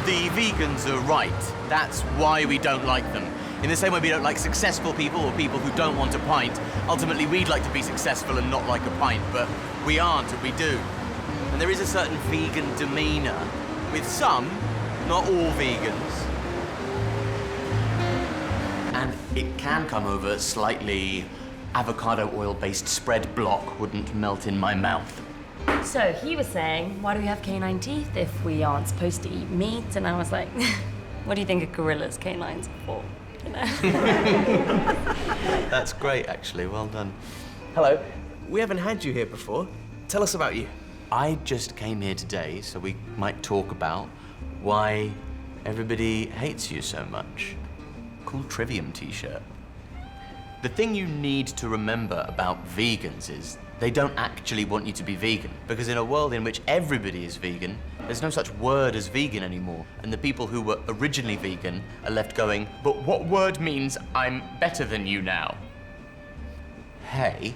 The vegans are right. That's why we don't like them. In the same way we don't like successful people or people who don't want a pint. Ultimately, we'd like to be successful and not like a pint, but we aren't and we do. And there is a certain vegan demeanour with some, not all vegans. And it can come over slightly avocado oil-based spread block wouldn't melt in my mouth. So he was saying, why do we have canine teeth if we aren't supposed to eat meat? And I was like, what do you think a gorilla's canines are for? You know? That's great, actually. Well done. Hello. We haven't had you here before. Tell us about you. I just came here today so we might talk about why everybody hates you so much. Cool Trivium t-shirt. The thing you need to remember about vegans is they don't actually want you to be vegan, because in a world in which everybody is vegan, there's no such word as vegan anymore, and the people who were originally vegan are left going, but what word means I'm better than you now? Hey,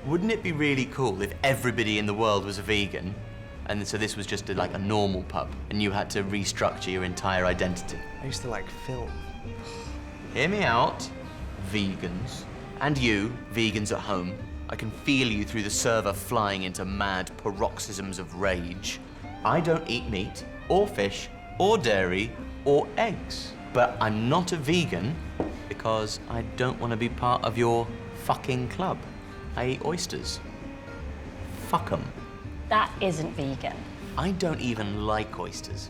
wouldn't it be really cool if everybody in the world was a vegan, and so this was just like a normal pub, and you had to restructure your entire identity? I used to like film. Hear me out, vegans, and you, vegans at home. I can feel you through the server flying into mad paroxysms of rage. I don't eat meat, or fish, or dairy, or eggs. But I'm not a vegan because I don't want to be part of your fucking club. I eat oysters. Fuck 'em. That isn't vegan. I don't even like oysters.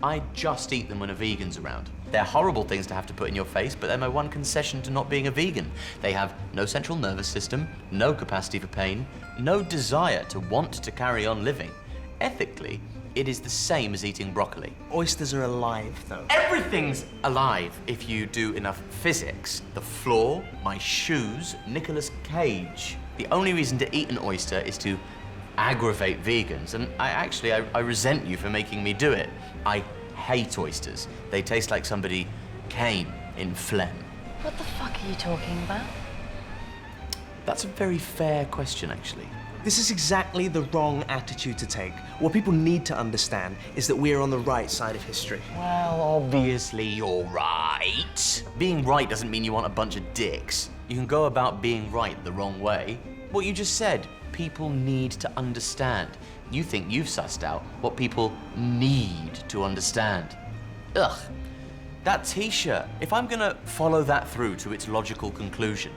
I just eat them when a vegan's around. They're horrible things to have to put in your face, but they're my one concession to not being a vegan. They have no central nervous system, no capacity for pain, no desire to want to carry on living. Ethically, it is the same as eating broccoli. Oysters are alive, though. Everything's alive if you do enough physics. The floor, my shoes, Nicolas Cage. The only reason to eat an oyster is to aggravate vegans, and I resent you for making me do it. I hate oysters. They taste like somebody came in phlegm. What the fuck are you talking about? That's a very fair question, actually. This is exactly the wrong attitude to take. What people need to understand is that we are on the right side of history. Well, obviously you're right. Being right doesn't mean you want a bunch of dicks. You can go about being right the wrong way. What you just said, people need to understand. You think you've sussed out what people need to understand. Ugh. That t-shirt, if I'm gonna follow that through to its logical conclusion,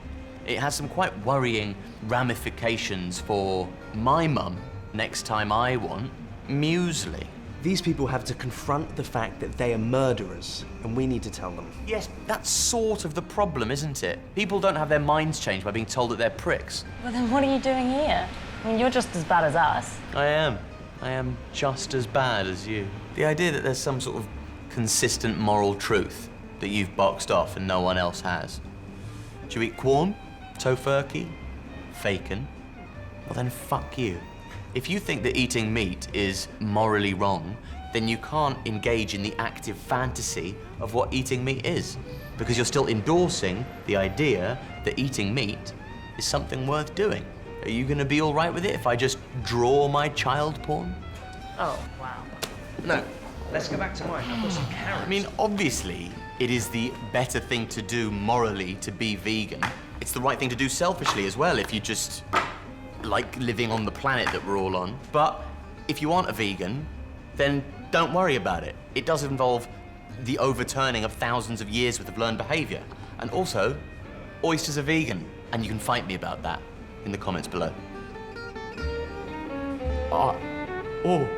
it has some quite worrying ramifications for my mum next time I want muesli. These people have to confront the fact that they are murderers, and we need to tell them. Yes, that's sort of the problem, isn't it? People don't have their minds changed by being told that they're pricks. Well, then what are you doing here? I mean, you're just as bad as us. I am. I am just as bad as you. The idea that there's some sort of consistent moral truth that you've boxed off and no one else has. Do you eat corn? Tofurkey? Bacon? Well then fuck you. If you think that eating meat is morally wrong, then you can't engage in the active fantasy of what eating meat is, because you're still endorsing the idea that eating meat is something worth doing. Are you gonna be all right with it if I just draw my child porn? Oh, wow. No, let's go back to mine. I've got some carrots. I mean, obviously, it is the better thing to do morally to be vegan. It's the right thing to do selfishly as well if you just like living on the planet that we're all on. But if you aren't a vegan, then don't worry about it. It does involve the overturning of thousands of years worth of learned behavior. And also, oysters are vegan, and you can fight me about that in the comments below. Whoa.